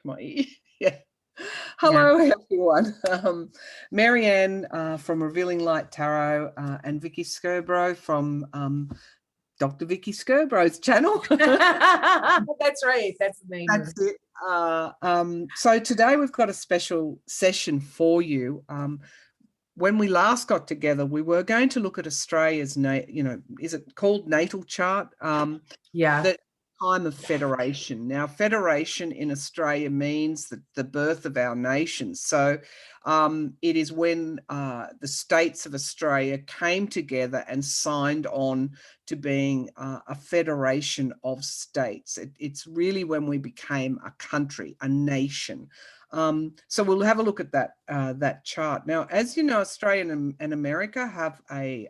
my ear. Yeah. Yeah. Hello, everyone. Marianne from Revealing Light Tarot and Vicky Scarborough from Dr. Vicky Scarborough's channel. That's right. That's the name. That's it. So today we've got a special session for you. When we last got together, we were going to look at Australia's, is it called natal chart? Yeah. The time of federation. Now, federation in Australia means the birth of our nation. So it is when the states of Australia came together and signed on to being a federation of states. It's really when we became a country, a nation. So we'll have a look at that chart. Now, as you know, Australia and America have a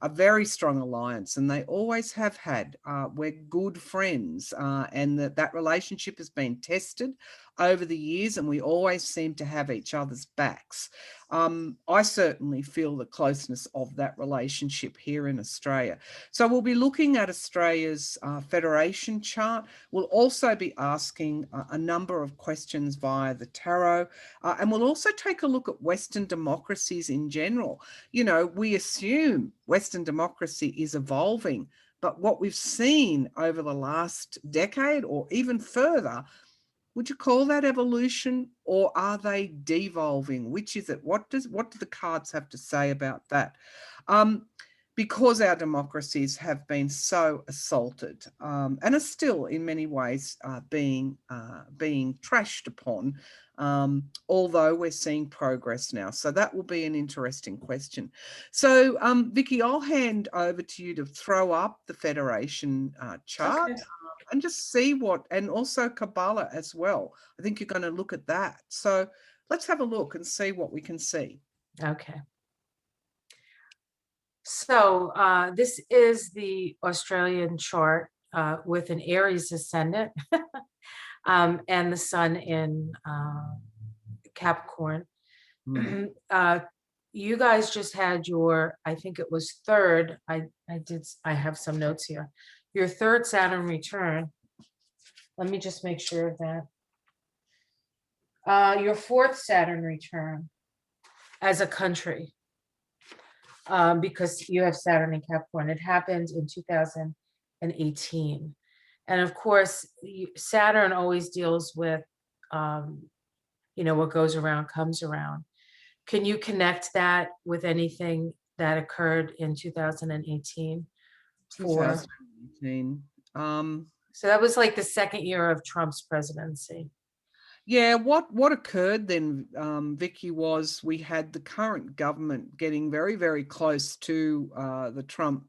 very strong alliance, and they always have had. We're good friends, and that relationship has been tested over the years, and we always seem to have each other's backs. I certainly feel the closeness of that relationship here in Australia. So we'll be looking at Australia's federation chart. We'll also be asking a number of questions via the tarot, and we'll also take a look at Western democracies in general. You know, we assume Western democracy is evolving, but what we've seen over the last decade or even further, would you call that evolution, or are they devolving? Which is it? What do the cards have to say about that? Because our democracies have been so assaulted and are still in many ways being trashed upon, although we're seeing progress now. So that will be an interesting question. So Vicky, I'll hand over to you to throw up the Federation chart. Okay. And just see and also Kabbalah as well. I think you're going to look at that. So let's have a look and see what we can see. Okay. So this is the Australian chart with an Aries ascendant and the sun in Capricorn. You guys just had your, I think it was third. I have some notes here. Your third Saturn return. Let me just make sure of that. Your fourth Saturn return as a country, because you have Saturn in Capricorn. It happened in 2018. And of course, Saturn always deals with, what goes around comes around. Can you connect that with anything that occurred in 2018? 2018. So that was like the second year of Trump's presidency. Yeah, what occurred then, Vicky, was we had the current government getting very, very close to the Trump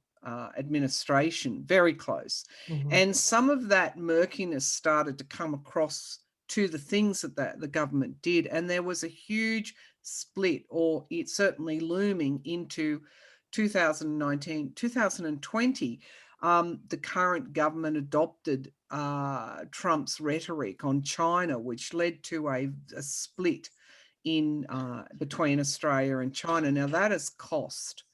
administration, very close. Mm-hmm. And some of that murkiness started to come across to the things that the government did. And there was a huge split, or it's certainly looming into 2019, 2020. The current government adopted Trump's rhetoric on China, which led to a split in between Australia and China. Now that has cost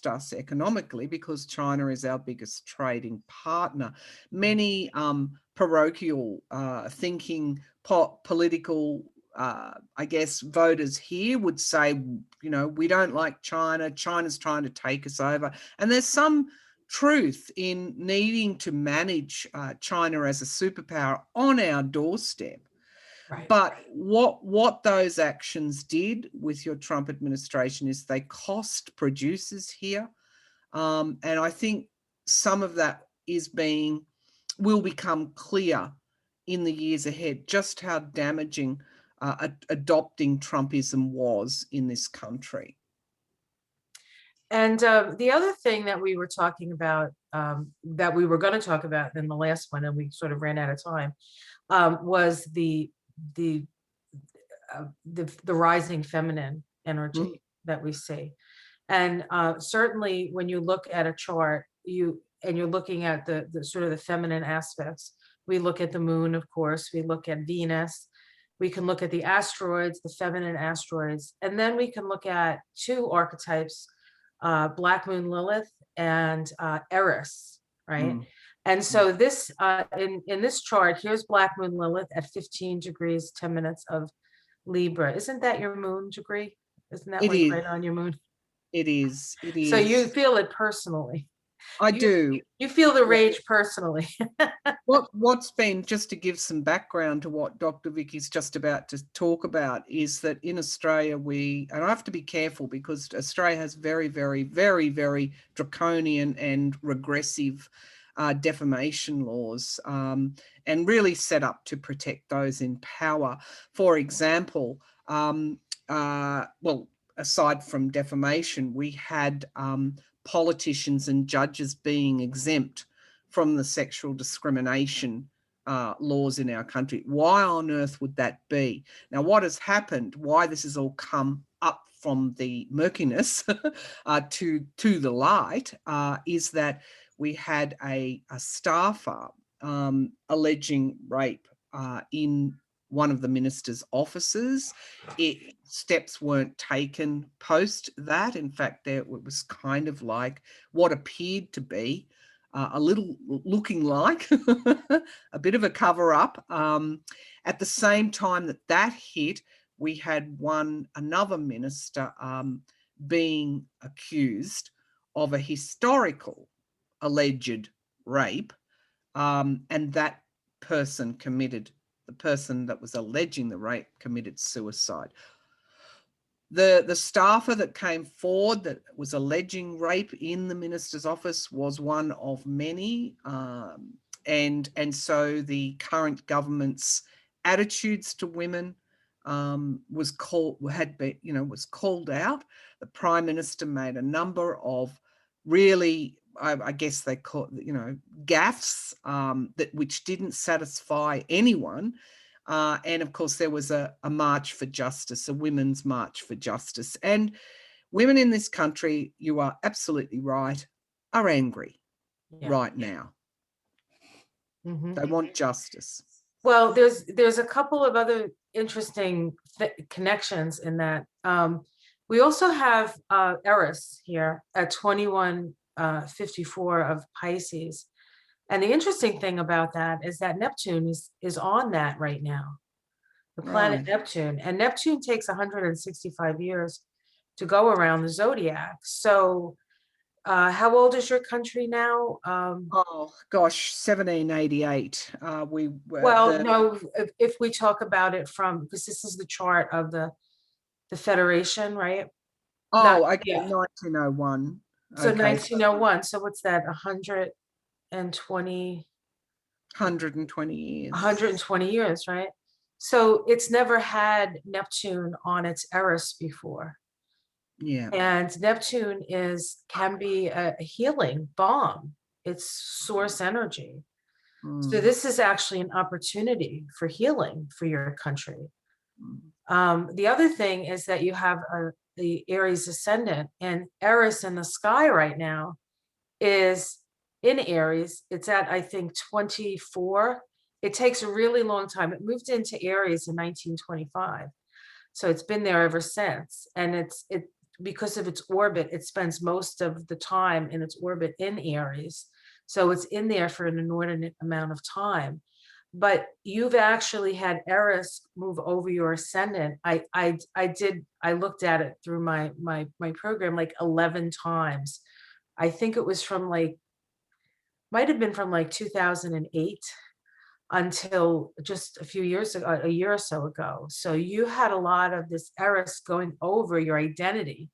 us economically, because China is our biggest trading partner. Many parochial thinking political I guess voters here would say, we don't like China. China's trying to take us over. And there's some truth in needing to manage China as a superpower on our doorstep. Right. But what those actions did with your Trump administration is they cost producers here. And I think some of that will become clear in the years ahead, just how damaging adopting Trumpism was in this country. And the other thing that we were talking about, that we were going to talk about in the last one, and we sort of ran out of time, was the rising feminine energy that we see. And certainly when you look at a chart, you're looking at the sort of the feminine aspects. We look at the moon, of course, we look at Venus, we can look at the asteroids, the feminine asteroids, and then we can look at two archetypes, Black Moon Lilith and Eris, right? And so this, in this chart, here's Black Moon Lilith at 15 degrees, 10 minutes of Libra. Isn't that your moon degree? Isn't that It like is. right on your moon? It is. It So you is. feel it personally. I You do. you feel the Yeah. rage personally. What's been, just to give some background to what Dr. Vicky's just about to talk about, is that in Australia and I have to be careful because Australia has very, very, very, very draconian and regressive defamation laws, and really set up to protect those in power. For example, well, aside from defamation, we had politicians and judges being exempt from the sexual discrimination laws in our country. Why on earth would that be? Now, what has happened, why this has all come up from the murkiness to the light, is that we had a staffer alleging rape in one of the minister's offices. Steps weren't taken post that. In fact, it was kind of like what appeared to be a little looking like a bit of a cover up. At the same time that hit, we had another minister being accused of a historical alleged rape, and that the person that was alleging the rape committed suicide. The staffer that came forward that was alleging rape in the minister's office was one of many, and so the current government's attitudes to women was called out. The Prime Minister made a number of really, I guess they call gaffes, which didn't satisfy anyone. And of course, there was a march for justice, a women's march for justice. And women in this country, you are absolutely right, are angry right now. Mm-hmm. They want justice. Well, there's a couple of other interesting connections in that. We also have Eris here at 2154 of Pisces. And the interesting thing about that is that Neptune is on that right now, the planet Right. Neptune. And Neptune takes 165 years to go around the zodiac. So how old is your country now? Oh gosh, 1788. Well, no, if we talk about it from, because this is the chart of the Federation, right? Not, okay, yeah. 1901. So Okay, 1901. So what's that? 120 years. 120 years, right? So it's never had Neptune on its Eris before. Yeah. And Neptune can be a healing balm. It's source energy. So this is actually an opportunity for healing for your country. The other thing is that you have the Aries ascendant, and Eris in the sky right now is in Aries. It's at, I think, 24. It takes a really long time. It moved into Aries in 1925. So it's been there ever since. And because of its orbit, it spends most of the time in its orbit in Aries. So it's in there for an inordinate amount of time. But you've actually had Eris move over your ascendant. I looked at it through my program like 11 times. I think it was might have been from like 2008 until just a few years ago, a year or so ago. So you had a lot of this Eris going over your identity,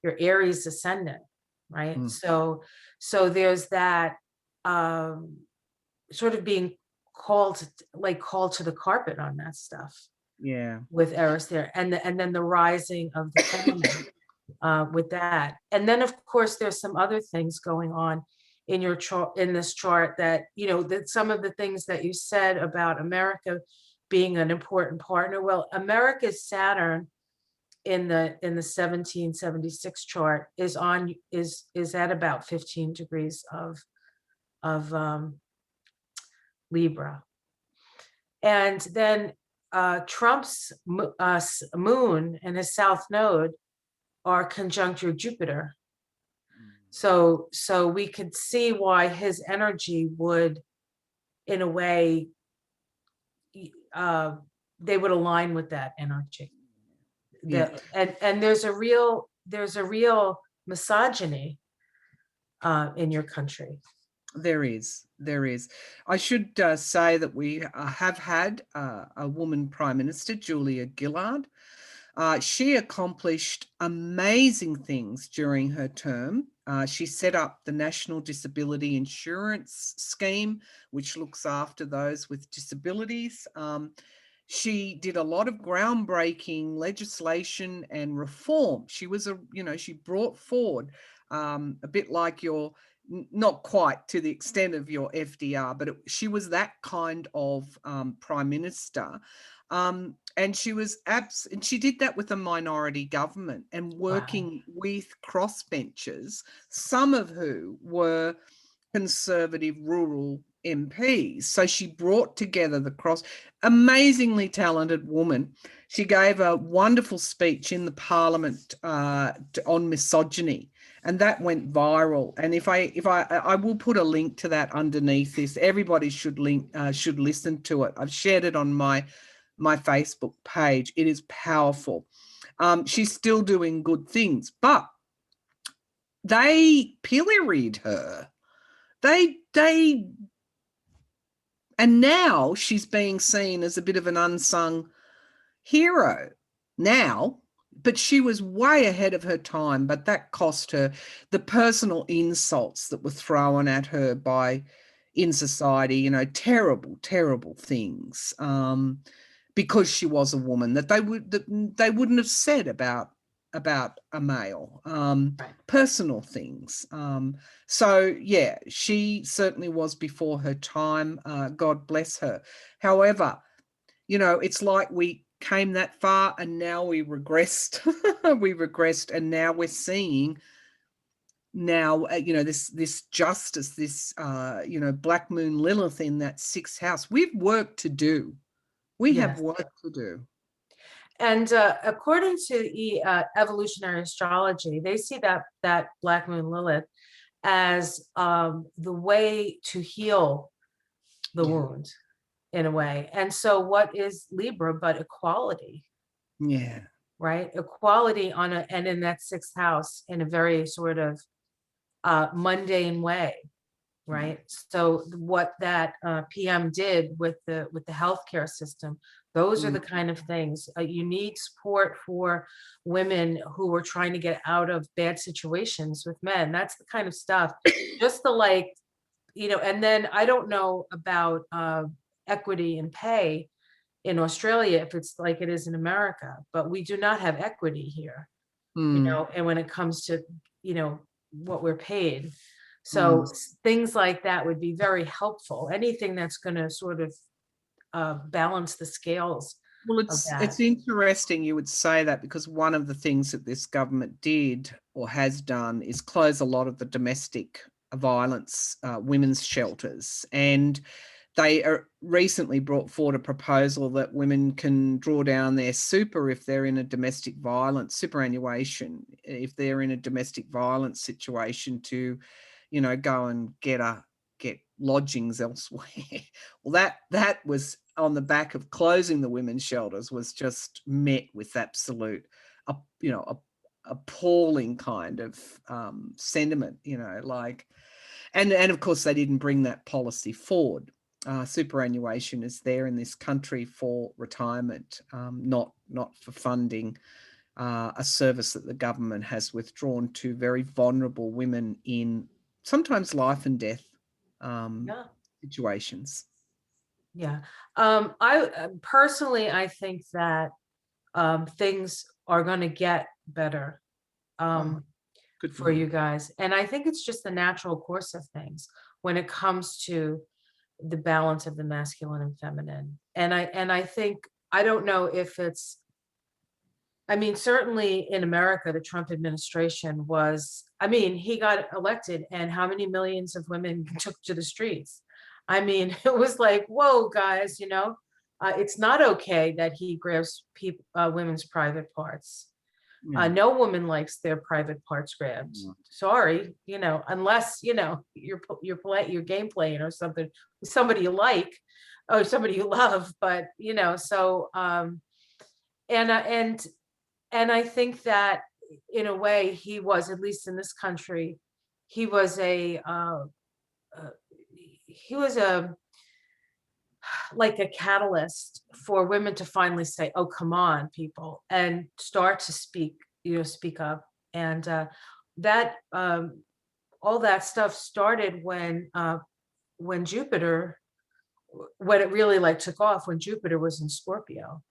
your Aries ascendant, right? So there's that sort of being called to the carpet on that stuff. Yeah. With Eris there, and then the rising of the feminine with that. And then of course there's some other things going on in your chart, in this chart, that that some of the things that you said about America being an important partner. Well, America's Saturn in the 1776 chart is at about 15 degrees of Libra. And then Trump's moon and his south node are conjunct your Jupiter. So we could see why his energy would, in a way, uh, they would align with that energy. Yeah, And there's a real misogyny in your country. there is. There is. I should say that we have had a woman prime minister, Julia Gillard. She accomplished amazing things during her term. She set up the National Disability Insurance Scheme, which looks after those with disabilities. She did a lot of groundbreaking legislation and reform. She was she brought forward a bit like your, not quite to the extent of your FDR, but she was that kind of prime minister. And she did that with a minority government and Wow. working with crossbenchers, some of who were conservative rural MPs. So she brought together amazingly talented woman. She gave a wonderful speech in the Parliament on misogyny, and that went viral. And I will put a link to that underneath this. Everybody should listen to it. I've shared it on my Facebook page. It is powerful. She's still doing good things, but they pilloried her. They and now she's being seen as a bit of an unsung hero now, but she was way ahead of her time. But that cost her the personal insults that were thrown at her in society, terrible, terrible things, because she was a woman that they wouldn't have said about a male, Right. personal things. So yeah, she certainly was before her time. God bless her. However, it's like we came that far and now we regressed. We regressed, and now we're seeing this justice, this Black Moon Lilith in that sixth house. We've work to do. We have Yes. work to do. And according to evolutionary astrology, they see that Black Moon Lilith as the way to heal the Yeah. wound, in a way. And so, what is Libra but equality, Yeah. right? Equality and in that sixth house in a very sort of mundane way, right? So what that PM did with the healthcare system, those are Mm. the kind of things. You need support for women who are trying to get out of bad situations with men. That's the kind of stuff. Just the like, and then I don't know about equity in pay in Australia if it's like it is in America, but we do not have equity here, Mm. and when it comes to, what we're paid. So Mm. things like that would be very helpful. Anything that's going to sort of balance the scales Well, of it's that. interesting you would say that, because one of the things that this government did or has done is close a lot of the domestic violence women's shelters, and they recently brought forward a proposal that women can draw down their super if they're in a domestic violence superannuation, if they're in a domestic violence situation, to go and get lodgings elsewhere. Well, that was on the back of closing the women's shelters, was just met with absolute, appalling kind of sentiment, like, and of course they didn't bring that policy forward. Superannuation is there in this country for retirement, not for funding a service that the government has withdrawn to very vulnerable women in sometimes life and death Yeah. situations. Yeah. I personally, I think that things are going to get better Oh, um, good for you news. guys. And I think it's just the natural course of things when it comes to the balance of the masculine and feminine. And I think, I don't know if it's, I mean, certainly in America, the Trump administration was, I mean, he got elected and how many millions of women took to the streets? I mean, it was like, whoa, guys, it's not okay that he grabs women's private parts. Yeah. No woman likes their private parts grabbed. Mm. Sorry, unless, you're game playing or something with somebody you like or somebody you love, but, so, and, and I think that in a way he was, at least in this country, he was uh, he was a like a catalyst for women to finally say, "Oh, come on, people," and start to speak up. And that all that stuff started when Jupiter, when it really like took off, when Jupiter was in Scorpio.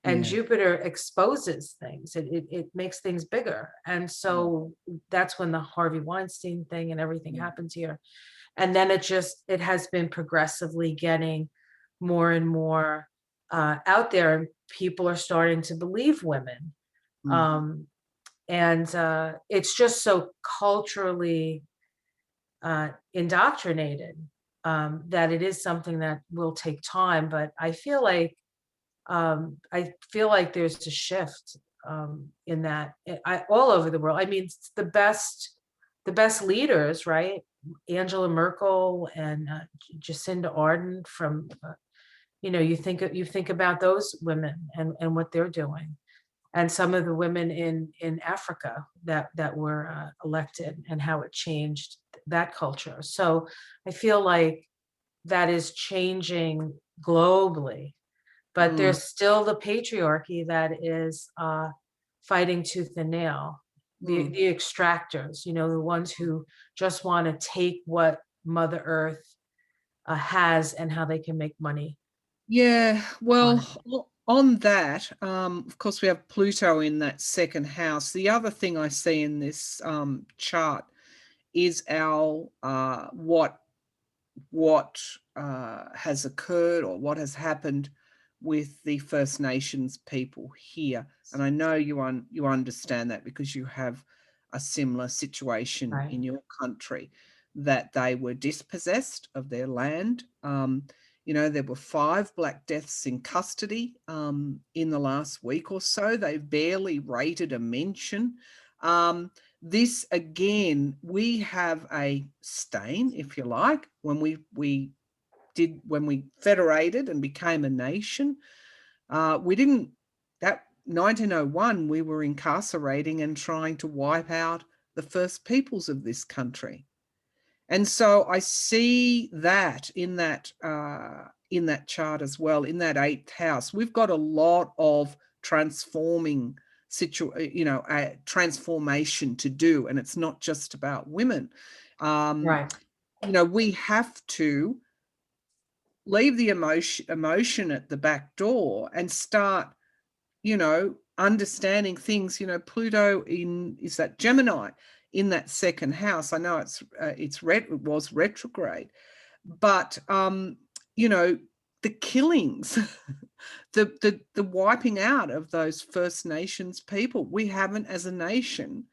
And Yeah. Jupiter exposes things. It makes things bigger. And Mm. so that's when the Harvey Weinstein thing and everything Yeah. happens here. And then it has been progressively getting more and more out there, and people are starting to believe women. Mm. Um, and it's just so culturally indoctrinated, that it is something that will take time. But I feel like there's a shift in that, all over the world. I mean, it's the best leaders, right? Angela Merkel and Jacinda Ardern from, you think about those women and what they're doing, and some of the women in Africa that were elected, and how it changed that culture. So I feel like that is changing globally, but Mm. there's still the patriarchy that is fighting tooth and nail. The Mm. extractors, the ones who just want to take what Mother Earth has, and how they can make money Yeah, on well, it. on that, of course, we have Pluto in that second house. The other thing I see in this chart is our what has occurred or what has happened with the First Nations people here. And I know you understand that because you have a similar situation Right. in your country, that they were dispossessed of their land. There were 5 Black Deaths in custody in the last week or so. They barely rated a mention. This again, we have a stain, if you like, when we federated and became a nation. We didn't that 1901, we were incarcerating and trying to wipe out the first peoples of this country. And so I see that in that chart as well, in that 8th house. We've got a lot of a transformation to do, and it's not just about women. Um, Right. we have to leave the emotion at the back door and start, understanding things. Pluto is that Gemini in that second house. I know it was retrograde, but the killings, the wiping out of those First Nations people. We haven't, as a nation,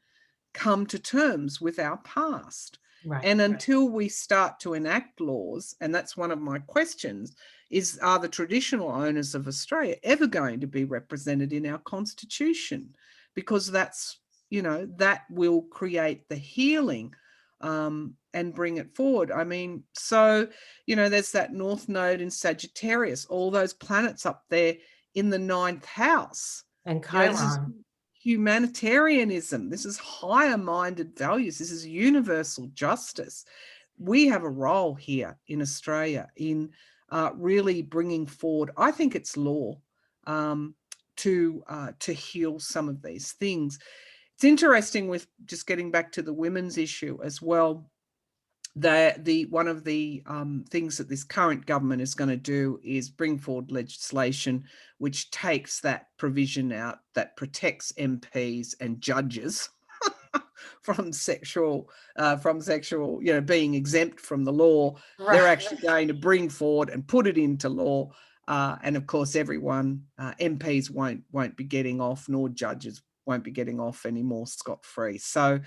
come to terms with our past. Right. And until we start to enact laws, and that's one of my questions, are the traditional owners of Australia ever going to be represented in our constitution? Because that will create the healing and bring it forward. I mean, so, there's that North Node in Sagittarius, all those planets up there in the 9th house. And This is Chiron. humanitarianism. This is higher minded values. This is universal justice. We have a role here in Australia in really bringing forward, I think it's law, to heal some of these things. It's interesting, with just getting back to the women's issue as well. One of the things that this current government is going to do is bring forward legislation which takes that provision out that protects MPs and judges from sexual, being exempt from the law. They're Right. actually going to bring forward and put it into law. And of course, everyone, MPs won't be getting off, nor judges won't be getting off anymore scot-free. So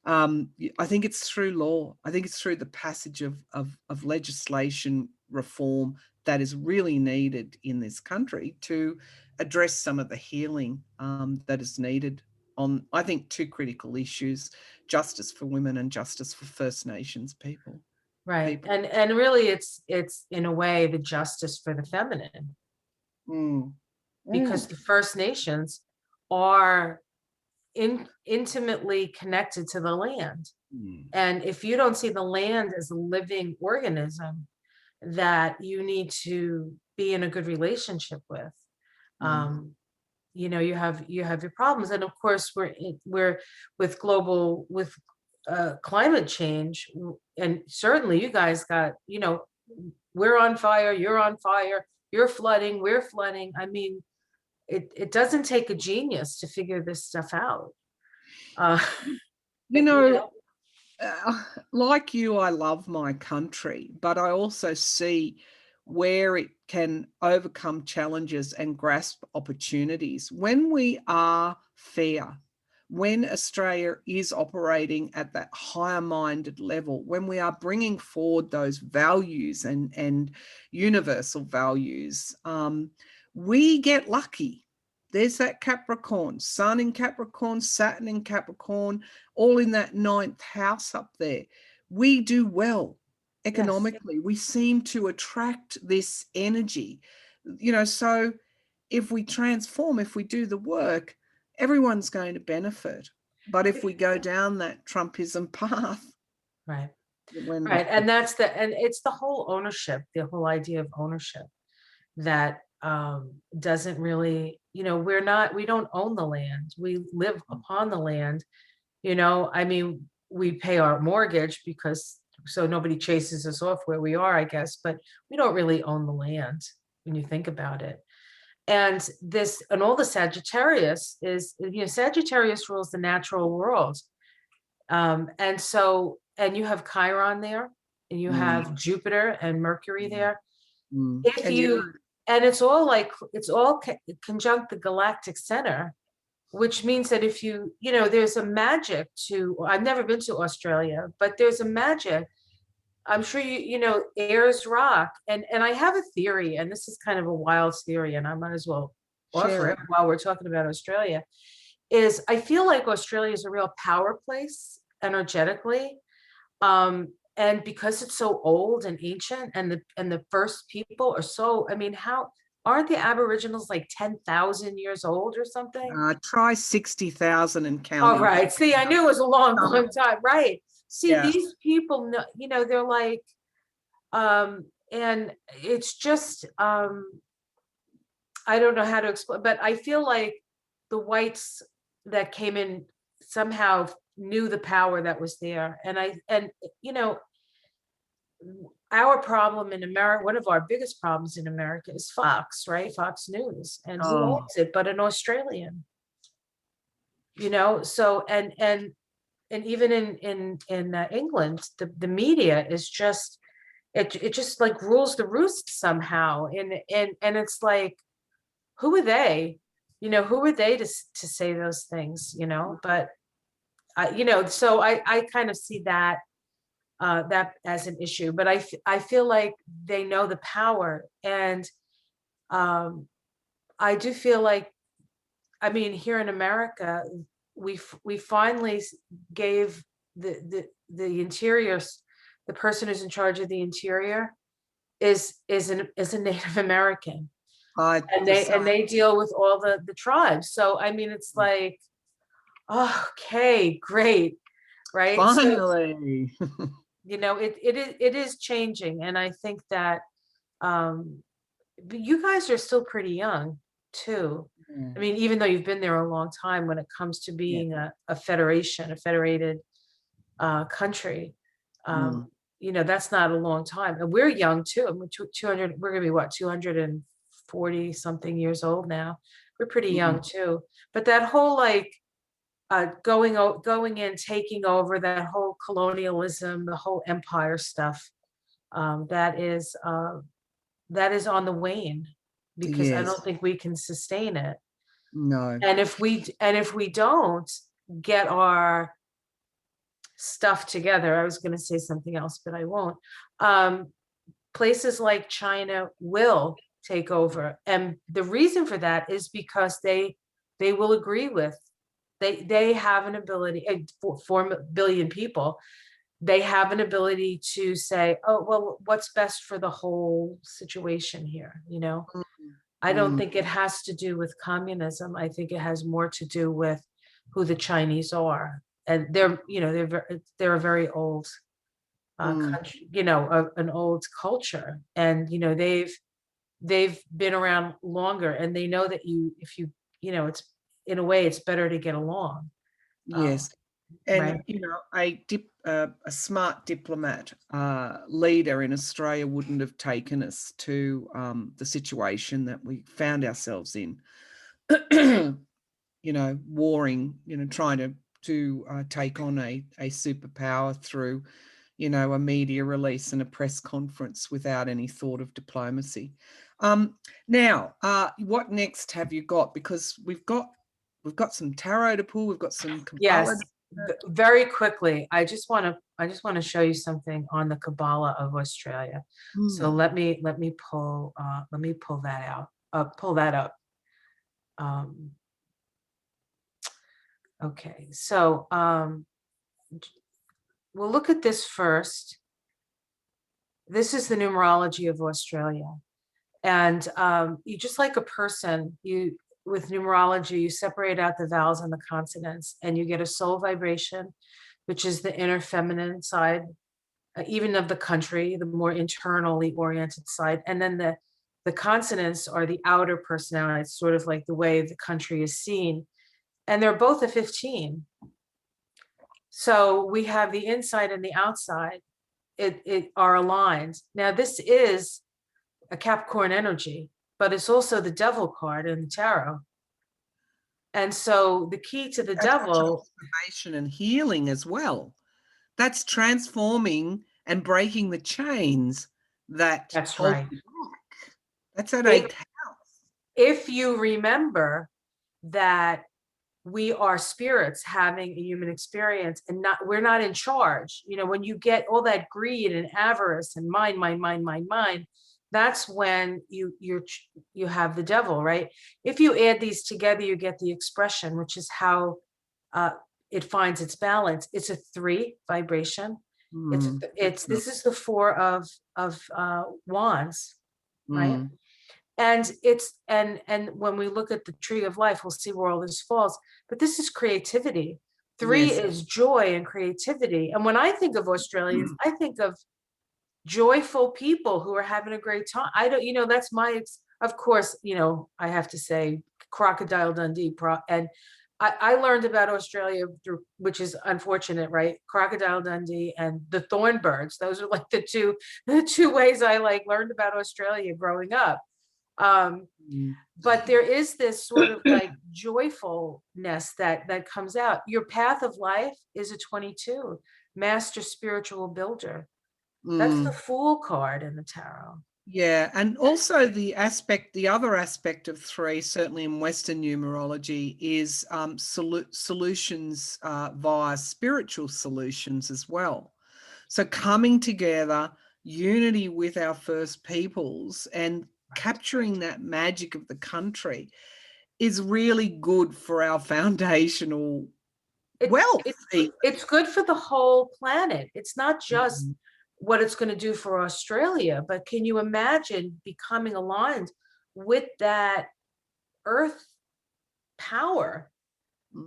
I think it's through law. I think it's through the passage of legislation reform that is really needed in this country to address some of the healing that is needed on, I think, two critical issues: justice for women and justice for First Nations people. Right. And really it's in a way the justice for the feminine, Mm. because Mm. the First Nations are intimately connected to the land. Mm. And if you don't see the land as a living organism that you need to be in a good relationship with, Mm. you know, you have your problems. And of course we're with climate change, and certainly you guys got, you know, we're on fire, you're on fire, you're flooding, we're flooding. I mean, it doesn't take a genius to figure this stuff out. uh You you know, know. like you, I love my country, but I also see where it can overcome challenges and grasp opportunities when we are fair, when Australia is operating at that higher minded level, when we are bringing forward those values and universal values, we get lucky. There's that Capricorn, Sun in Capricorn, Saturn in Capricorn, all in that ninth house up there. We do well Yes. economically. We seem to attract this energy, you know. So if we transform, if we do the work, everyone's going to benefit. But if we go down that Trumpism path, Right. when Right. And it's the whole ownership, the whole idea of ownership that doesn't really, you know, we don't own the land. We live upon the land. You know, I mean, we pay our mortgage because so nobody chases us off where we are, I guess, but we don't really own the land when you think about it. And all the Sagittarius is, you know, Sagittarius rules the natural world. And you have Chiron there, and you mm, have Jupiter and Mercury mm, there. mm. If And you you, know, and it's all like, it's all conjunct the galactic center, which means that if you, you know, there's a magic to, I've never been to Australia, but there's a magic. I'm sure you know, Ayers Rock. And I have a theory, and this is kind of a wild theory, and I might as well offer share it it. while we're talking about Australia, is I feel like Australia is a real power place energetically. And because it's so old and ancient, and the first people are so, I mean, how aren't the Aboriginals like 10,000 years old or something? Try 60,000 and All counting. right. See, I knew it was a long, Um, long time. Right. See, yeah, these people know, you know, they're like, and it's just, I don't know how to explain, but I feel like the whites that came in somehow knew the power that was there. And you know, our problem in America, one of our biggest problems in America is Fox, right? Fox News. And who oh, owns it but an Australian? You know, so and even in England, the media is just, it just like rules the roost somehow. And it's like, who are they? You know, who are they to say those things? You know, but you know, so I kind of see that that as an issue. But I feel like they know the power, and um, I do feel like, I mean, here in America, we finally gave the interiors, the person who's in charge of the interior is a Native American, I and the same. they deal with all the tribes. So I mean, it's like, oh, okay, great, right? So Finally. you know, it is changing, and I think that um, but you guys are still pretty young too. I Mm, mean, even though you've been there a long time, when it comes to yeah. being a federation, a federated country, um, Mm, you know, that's not a long time. And we're young too. I mean, 200, we're gonna be what, 240 something years old now. We're pretty young mm. too. But that whole like going in, taking over, that whole colonialism, the whole empire stuff, that is on the wane, because I don't Yes. think we can sustain it. No. And if we don't get our stuff together, I was going to say something else, but I won't. Um, Places like China will take over, and the reason for that is because they will agree with They have an ability, 4 billion people, they have an ability to say, oh, well, what's best for the whole situation here, you know? I don't Mm, think it has to do with communism. I think it has more to do with who the Chinese are. And they're, you know, they're a very old mm. country, you know, an old culture. And, you know, they've been around longer, and they know that if you, you know, it's, in a way, it's better to get along. Um, Yes. And, right. you know, a smart diplomat leader in Australia wouldn't have taken us to the situation that we found ourselves in, you know, warring, you know, trying to take on a superpower through, you know, a media release and a press conference without any thought of diplomacy. Now, what next have you got? Because we've got some tarot to pull, we've got some Kabbalah. Yes. Very quickly, I just want to show you something on the Kabbalah of Australia. So Hmm. let me pull that out. Pull that up. Um, okay. So we'll look at this first. This is the numerology of Australia. And you, just like a person, you, with numerology, you separate out the vowels and the consonants, and you get a soul vibration, which is the inner feminine side, even of the country, the more internally oriented side. And then the consonants are the outer personality. It's sort of like the way the country is seen. And they're both a 15. So we have the inside and the outside. It are aligned. Now, this is a Capricorn energy, but it's also the devil card in the tarot. And so the key to the That's devil, transformation and healing as well. That's transforming and breaking the chains that that's hold right. you back. That's that If eighth house. if you remember that we are spirits having a human experience, and not, we're not in charge. You know, when you get all that greed and avarice and mine, that's when you have the devil, right? If you add these together, you get the expression, which is how uh, it finds its balance. It's a 3 vibration. It's That's not. this is the 4 of wands, right? Mm, And and when we look at the tree of life, we'll see where all this falls. But this is creativity. 3 yes. is joy and creativity. And when I think of Australians, I think of joyful people who are having a great time. I don't, you know, that's of course, you know, I have to say Crocodile Dundee. And I learned about Australia through, which is unfortunate, right? Crocodile Dundee and the Thornbirds. Those are like the two ways I like learned about Australia growing up. Um, Mm. but there is this sort of like joyfulness that comes out. Your path of life is a 22, master spiritual builder. That's the Mm. Fool card in the tarot. Yeah, and also the other aspect of 3, certainly in Western numerology, is solutions via spiritual solutions as well. So coming together, unity with our First Peoples, and capturing that magic of the country is really good for our foundational It, wealth. it it's good for the whole planet. It's not just Mhm. what it's going to do for Australia, but can you imagine becoming aligned with that earth power?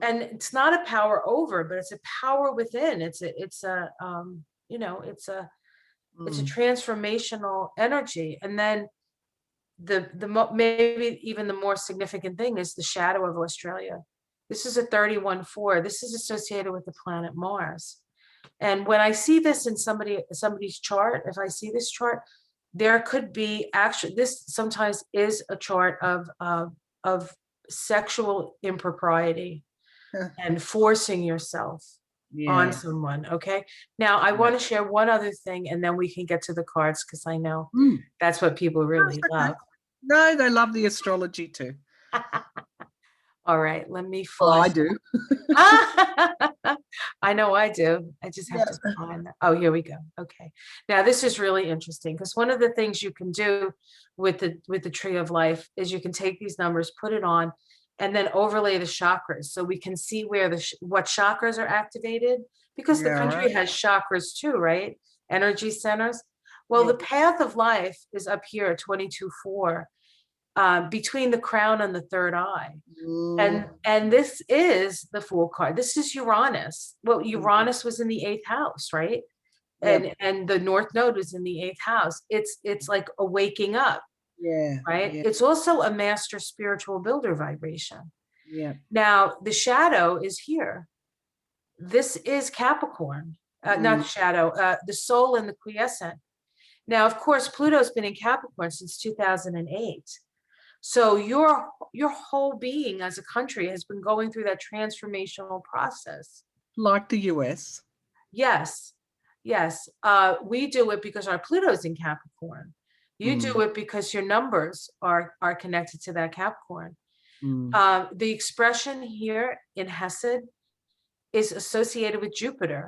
And it's not a power over, but it's a power within. It's a you know, it's a Mm. transformational energy. And then maybe even the more significant thing is the shadow of Australia. This is a 31-4. This is associated with the planet Mars. And when I see this in somebody's chart, if I see this chart, there could be actually, this sometimes is a chart of sexual impropriety and forcing yourself on Yeah. someone. Okay. Now I Yeah. want to share one other thing, and then we can get to the cards, because I know Mm. that's what people That's really okay. love. No, they love the astrology too. All right, let me Well, I flash. do. I know I do. I just have Yeah. to find that. Oh, here we go. Okay. Now this is really interesting, because one of the things you can do with the tree of life is you can take these numbers, put it on, and then overlay the chakras so we can see where what chakras are activated, because the Yeah, country right. has chakras too, right? Energy centers. Well, Yeah. the path of life is up here at 22.4, between the crown and the third eye. Mm, And this is the Fool card. This is Uranus. Well, mm, Uranus was in the eighth house, right? yep. And the North Node was in the eighth house. It's like a waking up, Yeah. right? Yeah. It's also a master spiritual builder vibration. Yeah. Now, the shadow is here. This is Capricorn, not Mm, shadow, the soul and the quiescent. Now, of course, Pluto's been in Capricorn since 2008. So your whole being as a country has been going through that transformational process. like the US. Yes, yes. We do it because our Pluto's in Capricorn. You do Mm, it because your numbers are connected to that Capricorn. mm, The expression here in Hesed is associated with Jupiter,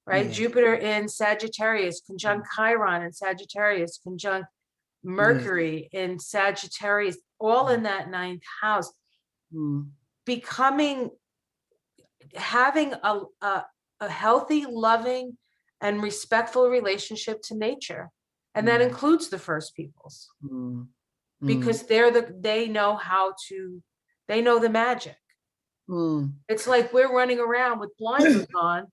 right? yeah. Jupiter in Sagittarius, conjunct Chiron in Sagittarius, conjunct Yes. Mercury in Sagittarius, all in that ninth house, Mm, becoming, having a healthy, loving, and respectful relationship to nature. And that mm, includes the first peoples, mm, mm, because they know how to, they know the magic. mm. It's like we're running around with blinders on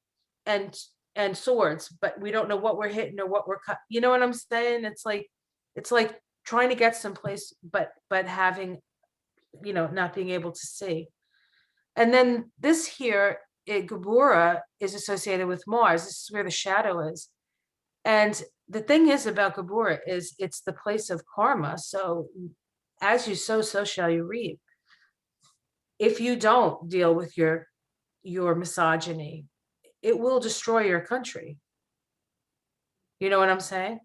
and and swords, but we don't know what we're hitting or what we're cut. You know what I'm saying? It's like trying to get someplace, but having, not being able to see. And then this here, Gabura is associated with Mars. This is where the shadow is. And the thing is about Gabura is it's the place of karma. So as you sow, so shall you reap. If you don't deal with your misogyny, it will destroy your country. You know what I'm saying?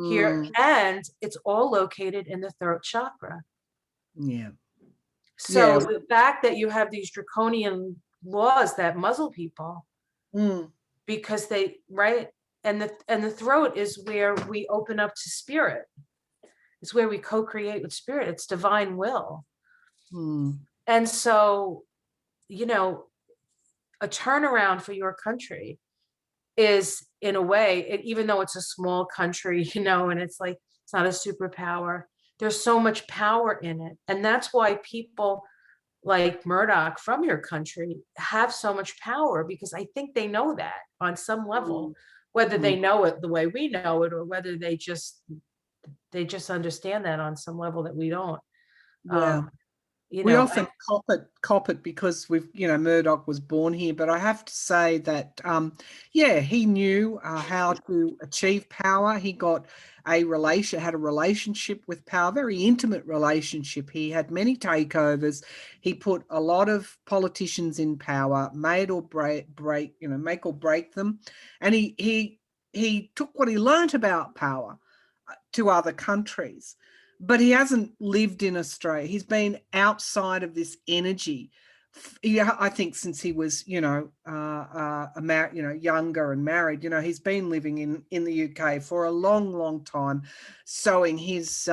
Here, Mm, and it's all located in the throat chakra. yeah. So Yeah. the fact that you have these draconian laws that muzzle people Mm, because they, right? And the throat is where we open up to spirit. It's where we co-create with spirit. It's divine will. mm, And so, you know, a turnaround for your country is, in a way, even though it's a small country, and it's like it's not a superpower, there's so much power in it. And that's why people like Murdoch from your country have so much power, because I think they know that on some level, mm, whether mm. they know it the way we know it, or whether they just understand that on some level that we don't. Yeah. Um, We often cop it because Murdoch was born here, but I have to say that, yeah, he knew how to achieve power. He had a relationship with power, very intimate relationship. He had many takeovers. He put a lot of politicians in power, made or make or break them, and he took what he learnt about power to other countries, but he hasn't lived in Australia. He's been outside of this energy. Yeah, I think since he was, younger and married. He's been living in the UK for a long, long time, sowing his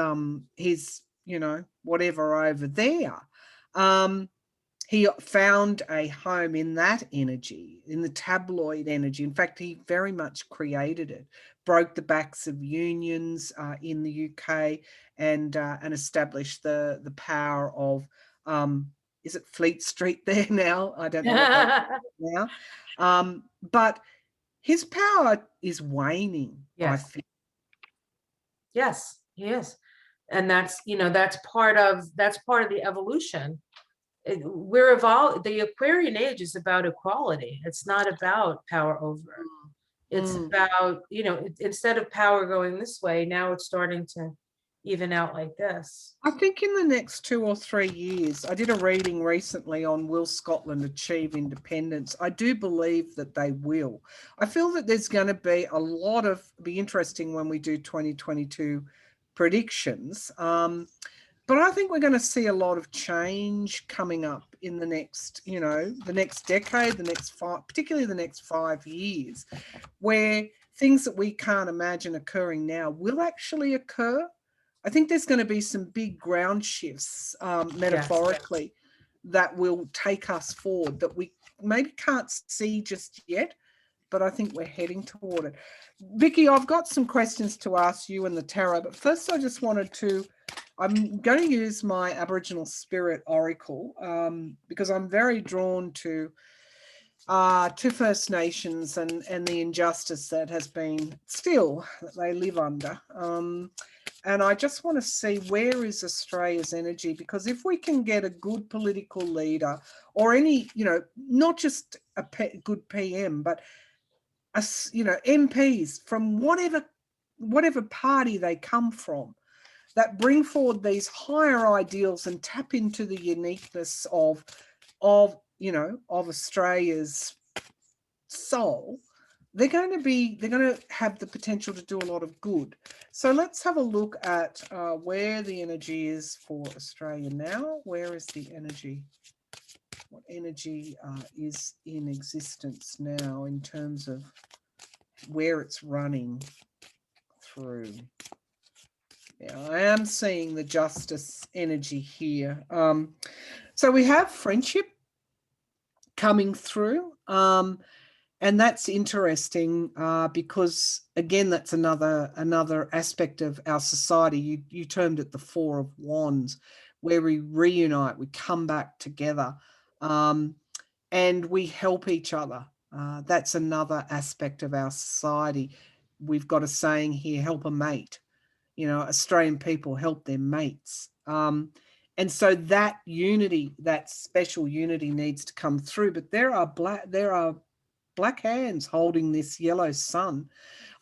whatever over there. He found a home in that energy, in the tabloid energy. In fact, he very much created it, broke the backs of unions in the UK, and established the power of, is it Fleet Street there now? I don't know what they now. But his power is waning, I yes, think. yes, he is. And that's part of the evolution. We're evolved. The Aquarian age is about equality. It's not about power over. It's Mm. about, instead of power going this way, now it's starting to even out like this. I think in the next 2 or 3 years, I did a reading recently on will Scotland achieve independence. I do believe that they will. I feel that there's going to be be interesting when we do 2022 predictions. But I think we're going to see a lot of change coming up in the next decade, particularly the next 5 years, where things that we can't imagine occurring now will actually occur. I think there's going to be some big ground shifts, Yes. metaphorically, that will take us forward, that we maybe can't see just yet, but I think we're heading toward it. Vicky, I've got some questions to ask you and the tarot, but first I just wanted to, I'm going to use my Aboriginal Spirit Oracle because I'm very drawn to First Nations and the injustice that has been still that they live under. And I just want to see, where is Australia's energy? Because if we can get a good political leader, or any, not just a good PM, but MPs from whatever party they come from, that bring forward these higher ideals and tap into the uniqueness of Australia's soul, they're going to have the potential to do a lot of good. So let's have a look at where the energy is for Australia now. Where is the energy? What energy is in existence now in terms of where it's running through? Yeah, I am seeing the justice energy here. So we have friendship coming through. And that's interesting because, again, that's another aspect of our society. You termed it the Four of Wands, where we reunite, we come back together, and we help each other. That's another aspect of our society. We've got a saying here, help a mate. Australian people help their mates. And so that unity, that special unity, needs to come through. But there are black hands holding this yellow sun,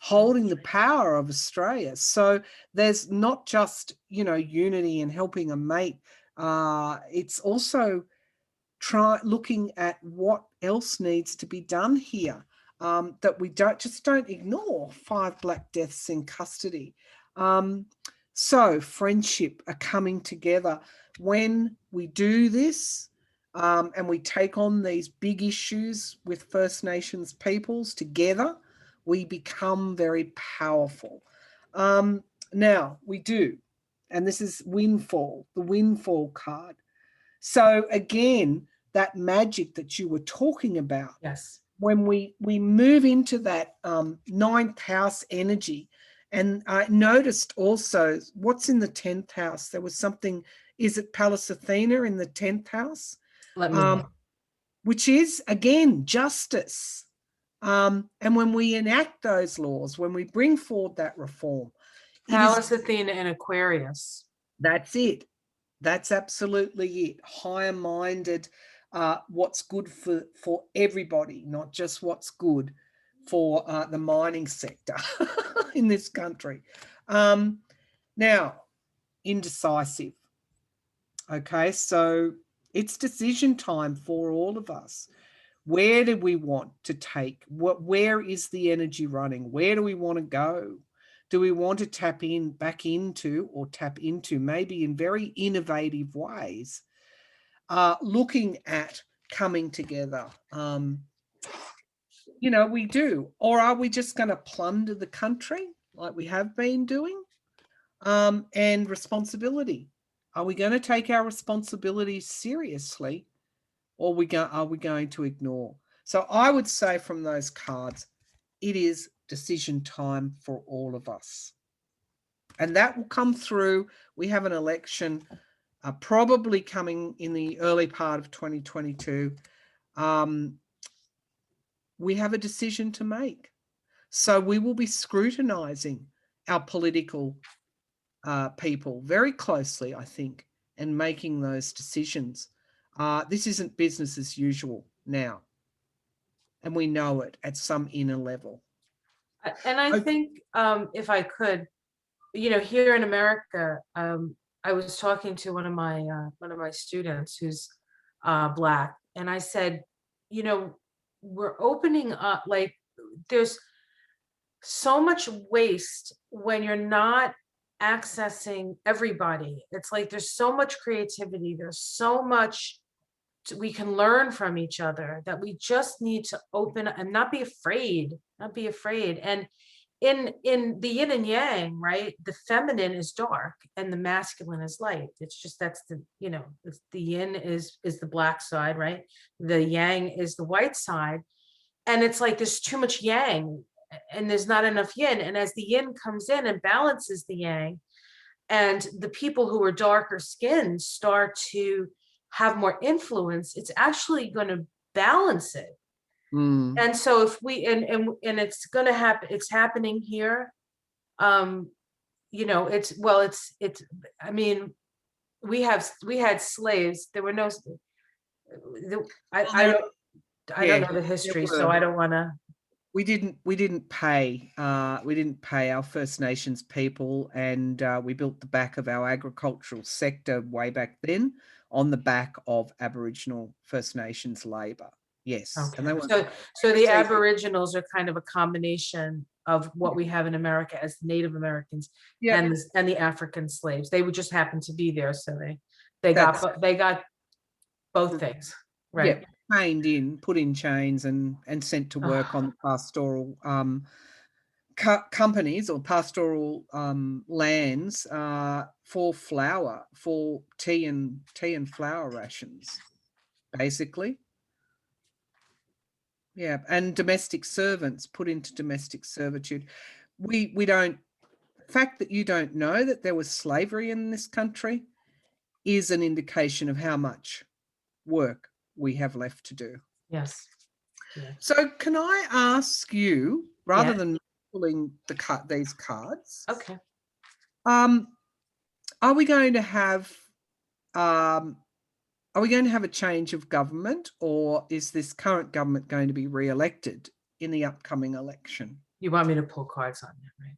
holding the power of Australia. So there's not just, unity and helping a mate. It's also looking at what else needs to be done here, that we don't ignore 5 black deaths in custody. So friendship are coming together. When we do this, and we take on these big issues with First Nations peoples together, we become very powerful. Now we do, and this is Windfall, the Windfall card. So again, that magic that you were talking about. Yes. When we move into that 9th house energy, and I noticed also what's in the 10th house. There was something, is it Pallas Athena in the 10th house? Let me know. Which is, again, justice. And when we enact those laws, when we bring forward that reform, Pallas Athena in Aquarius. That's it. That's absolutely it. Higher minded, what's good for everybody, not just what's good for the mining sector in this country. Now, indecisive. Okay, so it's decision time for all of us. Where do we want to take? Where is the energy running? Where do we want to go? Do we want to tap into maybe in very innovative ways, looking at coming together? We do. Or are we just going to plunder the country like we have been doing? And responsibility. Are we going to take our responsibilities seriously, or are we going to ignore? So I would say from those cards, it is decision time for all of us. And that will come through. We have an election probably coming in the early part of 2022. We have a decision to make. So we will be scrutinizing our political people very closely, I think, and making those decisions. This isn't business as usual now. And we know it at some inner level. And I think, if I could, here in America, I was talking to one of my students who's Black, and I said, we're opening up, like, there's so much waste when you're not accessing everybody. It's like there's so much creativity, there's so much we can learn from each other, that we just need to open and not be afraid. And in the yin and yang, right? The feminine is dark and the masculine is light. It's just that's the, it's the yin is the black side, right? The yang is the white side. And it's like there's too much yang and there's not enough yin. And as the yin comes in and balances the yang, and the people who are darker skinned start to have more influence, it's actually going to balance it. Mm. And so if we and it's going to happen, it's happening here. It's I mean, we had slaves. There were no Well, I don't I don't yeah, know the there history, so were. I don't want to. We didn't pay our First Nations people, and we built the back of our agricultural sector way back then on the back of Aboriginal First Nations labor. Yes, and Okay, they weren't so paid. so They the received. Aboriginals are kind of a combination of what we have in America as the Native Americans Yep, and the African slaves. They would just happen to be there, so they got that's they got both things, right? yep. Chained in, put in chains, and sent to work Ugh, on pastoral companies or pastoral lands for flour, for tea and flour rations, basically. Yeah, and domestic servants put into domestic servitude. We don't. The fact that you don't know that there was slavery in this country is an indication of how much work we have left to do. yes, yeah, So, can I ask you, rather yeah, than pulling these cards, okay. um, are we going to have um, are we going to have a change of government, or is this current government going to be re-elected in the upcoming election? You want me to pull cards on that, right?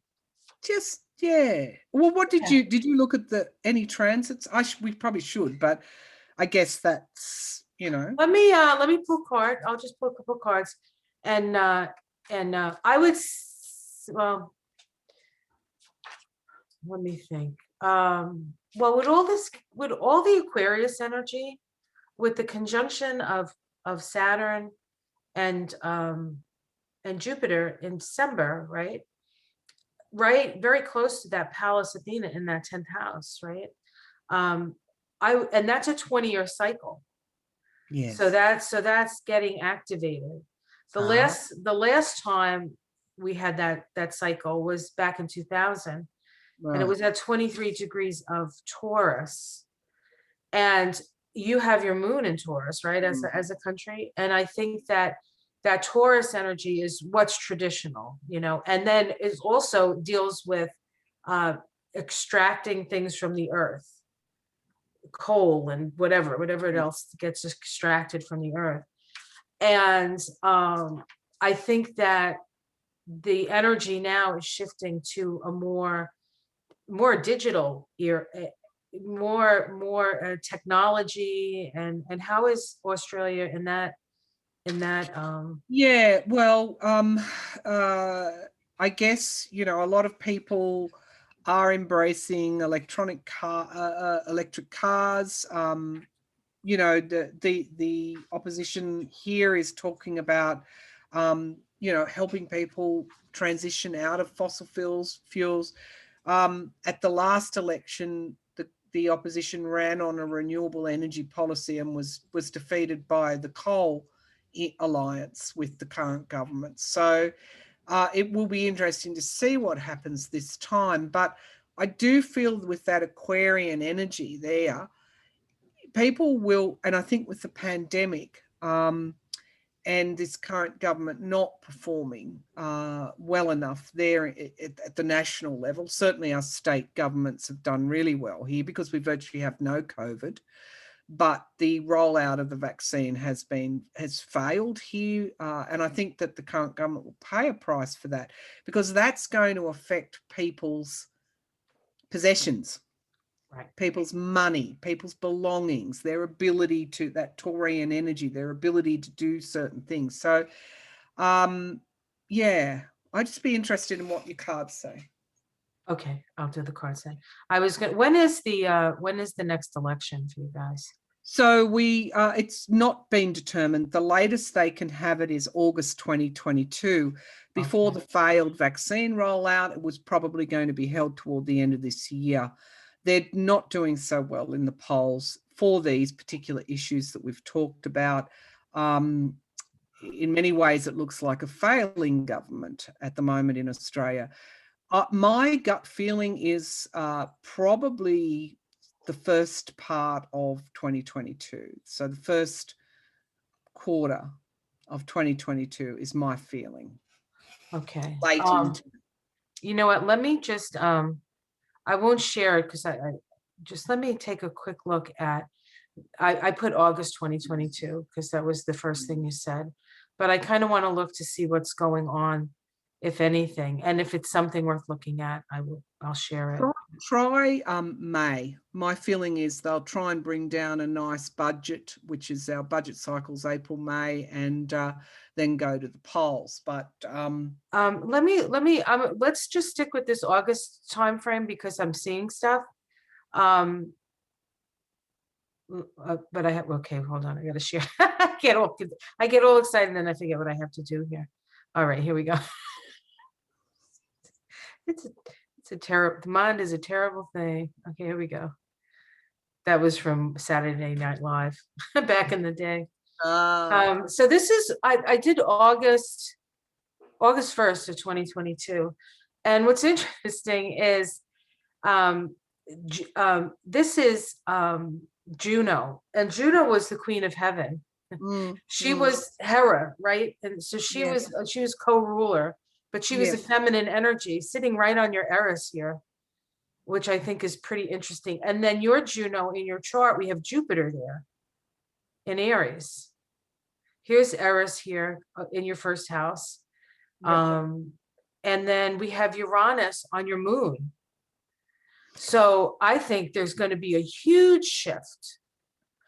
Just yeah. Well, what Okay. did you look at any transits? We probably should, but I guess that's Let me pull card. I'll just pull a couple cards, and I would well, let me think. Well, with all this, with all the Aquarius energy, with the conjunction of Saturn and Jupiter in December, right? Right, very close to that Pallas Athena in that 10th house, right? Um, and that's a 20-year cycle. So yes. that's getting activated. Ah, The last time we had that cycle was back in 2000, and it right. was at 23 degrees of Taurus. And you have your moon in Taurus, right? Mm. As a country. And I think that that Taurus energy is what's traditional, and then it also deals with uh, extracting things from the earth, coal and whatever else gets extracted from the earth. And I think that the energy now is shifting to a more digital era, more technology. And how is Australia in that? Yeah, well, uh, I guess, a lot of people are embracing electric cars. The opposition here is talking about, helping people transition out of fossil fuels. At the last election, the opposition ran on a renewable energy policy and was defeated by the coal alliance with the current government. So it will be interesting to see what happens this time. But I do feel with that Aquarian energy there, people will, and I think with the pandemic and this current government not performing well enough there at the national level, certainly our state governments have done really well here because we virtually have no COVID. But the rollout of the vaccine has failed here, and I think that the current government will pay a price for that because that's going to affect people's possessions, Right. people's money, people's belongings, their ability to that Taurian energy, their ability to do certain things. So, yeah, I'd just be interested in what your cards say. Okay, I'll do the cards then. I was going. When is the next election for you guys? So it's not been determined. The latest they can have it is August 2022. Before Okay. the failed vaccine rollout, it was probably going to be held toward the end of this year. They're not doing so well in the polls for these particular issues that we've talked about. In many ways, it looks like a failing government at the moment in Australia. My gut feeling is probably the first part of 2022. So the first quarter of 2022 is my feeling. Okay. Late into You know what? Let me just I won't share it because I just let me take a quick look at I put August 2022 because that was the first thing you said. But I kind of want to look to see what's going on, if anything. And if it's something worth looking at, I'll share it. try May. My feeling is they'll try and bring down a nice budget, which is our budget cycles April, May, and then go to the polls. But Let's just stick with this August timeframe because I'm seeing stuff. But I have, okay, hold on, I gotta share. I get all excited and then I forget what I have to do here. All right, here we go. It's a terrible, the mind is a terrible thing. Okay, here we go. That was from Saturday Night Live back in the day. So this is, I did August 1st of 2022. And what's interesting is this is Juno, and Juno was the queen of heaven. She was Hera, right? And so she was co-ruler, but she was a feminine energy sitting right on your Eris here, which I think is pretty interesting. And then your Juno in your chart, we have Jupiter there in Aries. Here's Eris here in your first house. And then we have Uranus on your moon. So I think there's going to be a huge shift.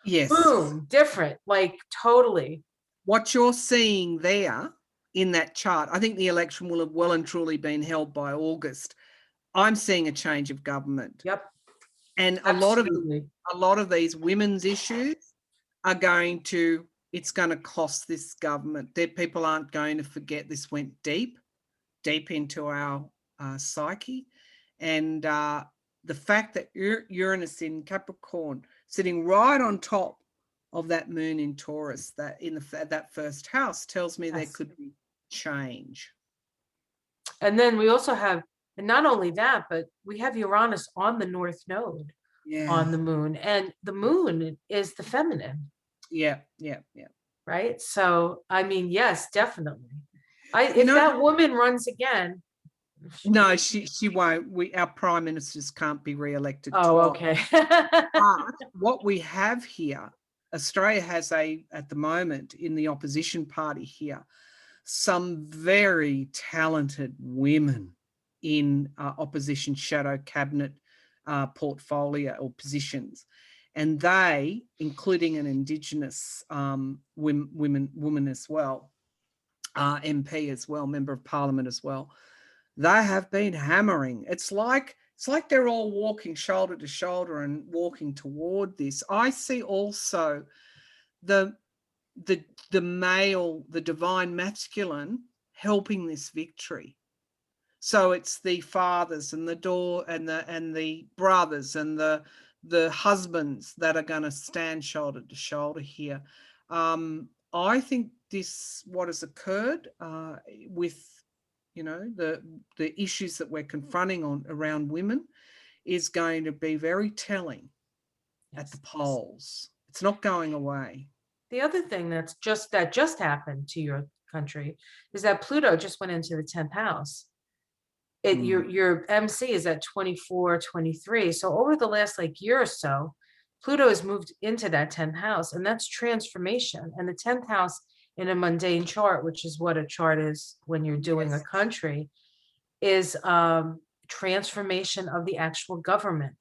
Yes. Boom, different, like totally. What you're seeing there in that chart, I think the election will have well and truly been held by August. I'm seeing a change of government. Yep. And a lot of these women's issues are it's going to cost this government. People aren't going to forget this went deep into our psyche. And the fact that Uranus in Capricorn sitting right on top of that moon in Taurus, that in that first house, tells me there could be change. And then we also have, and not only that, but we have Uranus on the North Node on the moon, and the moon is the feminine. Yeah. Right. So I mean, yes, definitely. If that woman runs again. No, she won't. Our prime ministers can't be re-elected. Oh, okay. But what we have here, Australia has at the moment in the opposition party here, some very talented women in opposition shadow cabinet portfolio or positions. And they, including an Indigenous woman as well, MP as well, Member of Parliament as well, they have been hammering. It's like they're all walking shoulder to shoulder and walking toward this. I see also the male, the divine masculine helping this victory. So it's the fathers and the brothers and the husbands that are going to stand shoulder to shoulder here. I think what has occurred with the issues that we're confronting around women is going to be very telling at the polls. It's not going away. The other thing that just happened to your country is that Pluto just went into the 10th house. Your MC is at 24, 23. So over the last year or so, Pluto has moved into that 10th house, and that's transformation. And the 10th house in a mundane chart, which is what a chart is when you're doing a country, is transformation of the actual government.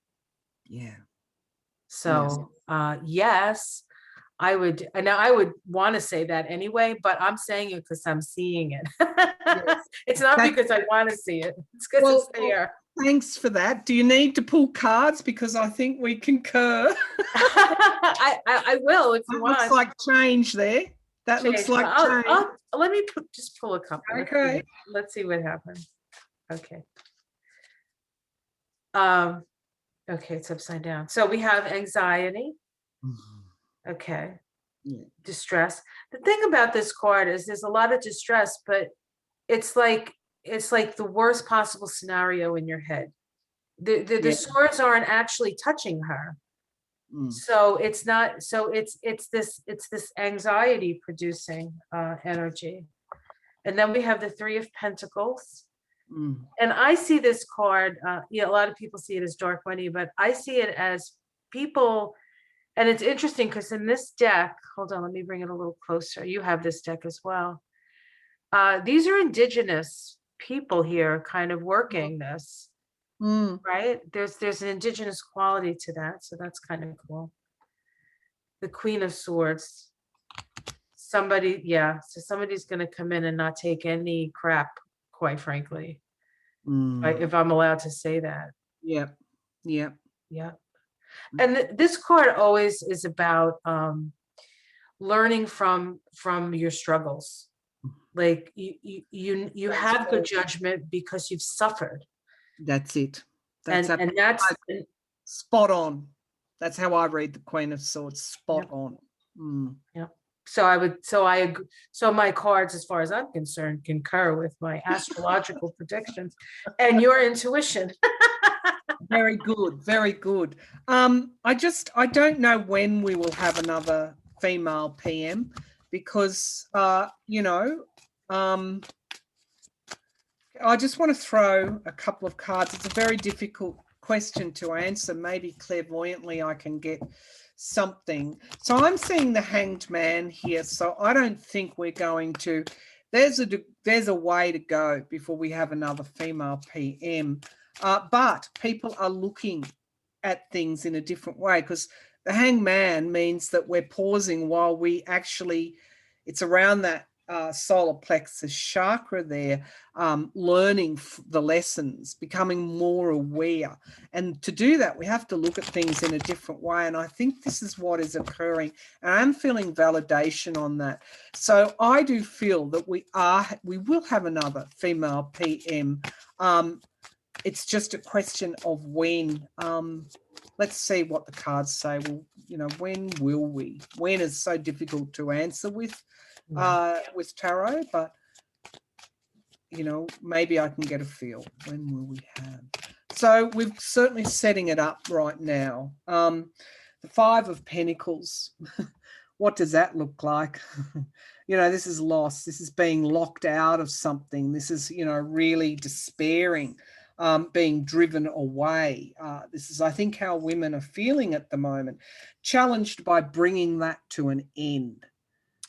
Yeah. So yes, I would want to say that anyway, but I'm saying it because I'm seeing it. It's not because I want to see it. It's because it's there. Thanks for that. Do you need to pull cards? Because I think we concur. I will if you That looks want. like change there. That looks Change. like change. Let me just pull a couple. Okay. Let's see what happens. Okay. Okay, it's upside down. So we have anxiety. Okay. Yeah. Distress. The thing about this card is there's a lot of distress, but it's like the worst possible scenario in your head. The swords aren't actually touching her. So it's not, so it's this anxiety producing energy. And then we have the Three of Pentacles. And I see this card, a lot of people see it as dark money, but I see it as people, and it's interesting because in this deck, hold on, let me bring it a little closer. You have this deck as well. These are indigenous people here kind of working this, right? There's an indigenous quality to that, so that's kind of cool. The Queen of Swords. Somebody, so somebody's going to come in and not take any crap, quite frankly. If I'm allowed to say that. Yep. And this card always is about learning from your struggles. Like you have good judgment because you've suffered. That's it. And that's spot on. That's how I read the Queen of Swords. Spot on. Yeah. So my cards, as far as I'm concerned, concur with my astrological predictions and your intuition. Very good. Very good. I don't know when we will have another female PM because, I just want to throw a couple of cards. It's a very difficult question to answer. Maybe clairvoyantly I can get something. So I'm seeing the Hanged Man here. So I don't think we're going to, there's a way to go before we have another female PM. But people are looking at things in a different way because the Hanged Man means that we're pausing while we actually, it's around that solar plexus chakra there, learning the lessons, becoming more aware. And to do that, we have to look at things in a different way. And I think this is what is occurring. And I'm feeling validation on that. So I do feel that we will have another female PM. It's just a question of when. Let's see what the cards say. Well, when will we? When is so difficult to answer with tarot, but maybe I can get a feel. When will we have? So we're certainly setting it up right now. The Five of Pentacles. What does that look like? This is loss. This is being locked out of something. This is, really despairing, being driven away. This is, I think, how women are feeling at the moment, challenged by bringing that to an end.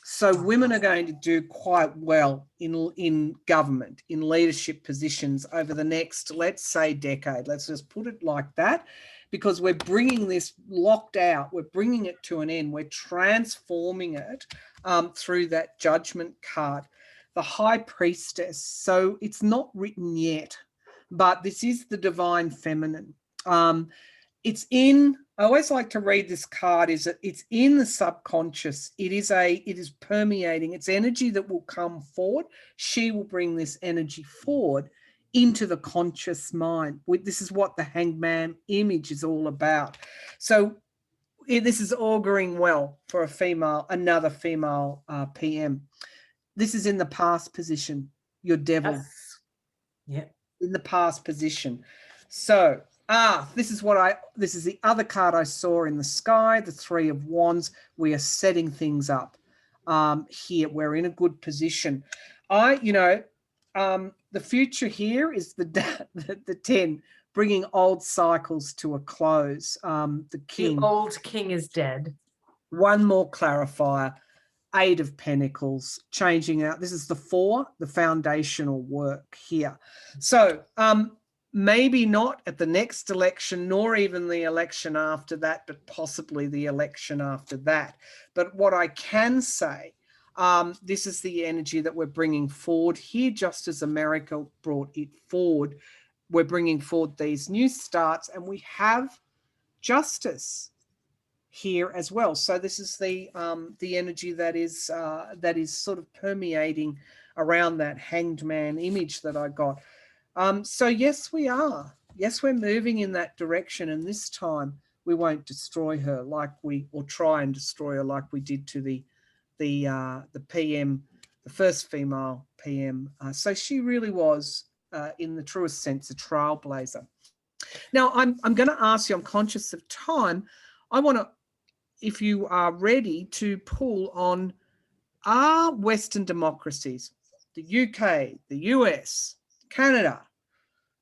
So women are going to do quite well in government, in leadership positions over the next, let's say, decade. Let's just put it like that, because we're bringing this locked out. We're bringing it to an end. We're transforming it through that Judgment card. The High Priestess. So it's not written yet, but this is the Divine Feminine. It's in, I always like to read this card, is that it's in the subconscious. It is permeating. It's energy that will come forward. She will bring this energy forward into the conscious mind. This is what the Hanged Man image is all about. So this is auguring well for another female PM. This is in the past position, your Devil. Yes. Yeah. In the past position. So this is the other card I saw in the sky, the Three of Wands. We are setting things up here. We're in a good position. The future here is the 10, bringing old cycles to a close. The King. The old king is dead. One more clarifier. Eight of Pentacles, changing out. This is the 4, the foundational work here. So maybe not at the next election, nor even the election after that, but possibly the election after that. But what I can say, this is the energy that we're bringing forward here, just as America brought it forward. we're bringing forward these new starts, and we have justice here as well. So this is the energy that is sort of permeating around that hanged man image that I got. So yes, we are. Yes, we're moving in that direction, and this time we won't destroy her like we will try and destroy her like we did to the PM, the first female PM. So she really was, in the truest sense, a trailblazer. Now, I'm going to ask you, I'm conscious of time. I want to, if you are ready, to pull on, are Western democracies, the UK, the US, Canada,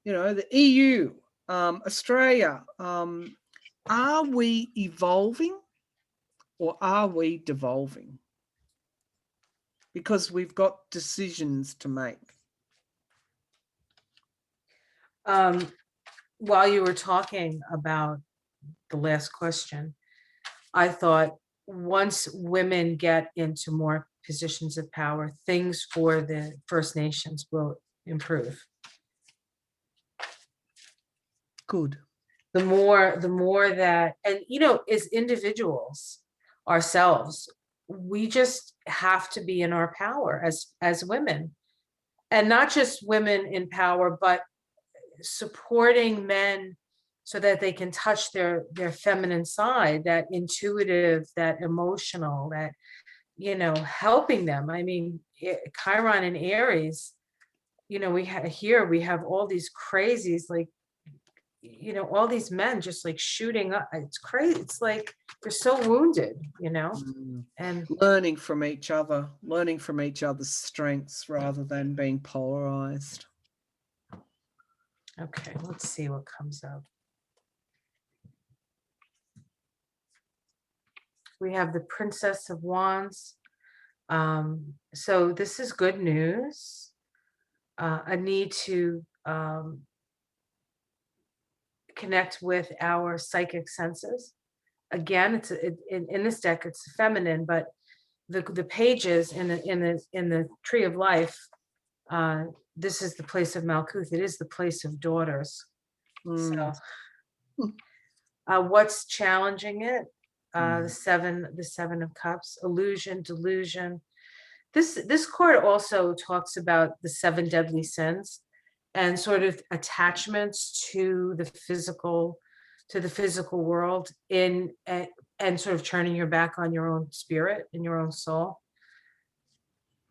the EU, Australia, are we evolving or are we devolving? Because we've got decisions to make. While you were talking about the last question, I thought once women get into more positions of power, things for the First Nations will improve. Good. The more that, and as individuals ourselves, we just have to be in our power as women, and not just women in power, but supporting men so that they can touch their feminine side, that intuitive, that emotional, that helping them. I mean, Chiron and Aries, we have all these crazies, like all these men just like shooting up. It's crazy. It's like they're so wounded, and learning from each other's strengths rather than being polarized. Okay, let's see what comes up. We have the Princess of Wands. So this is good news. A need to connect with our psychic senses. Again, it's in this deck, it's feminine, but the pages in the Tree of Life, this is the place of Malkuth. It is the place of daughters. So what's challenging it? The seven of cups, illusion, delusion. This card also talks about the 7 deadly sins and sort of attachments to the physical world and sort of turning your back on your own spirit and your own soul.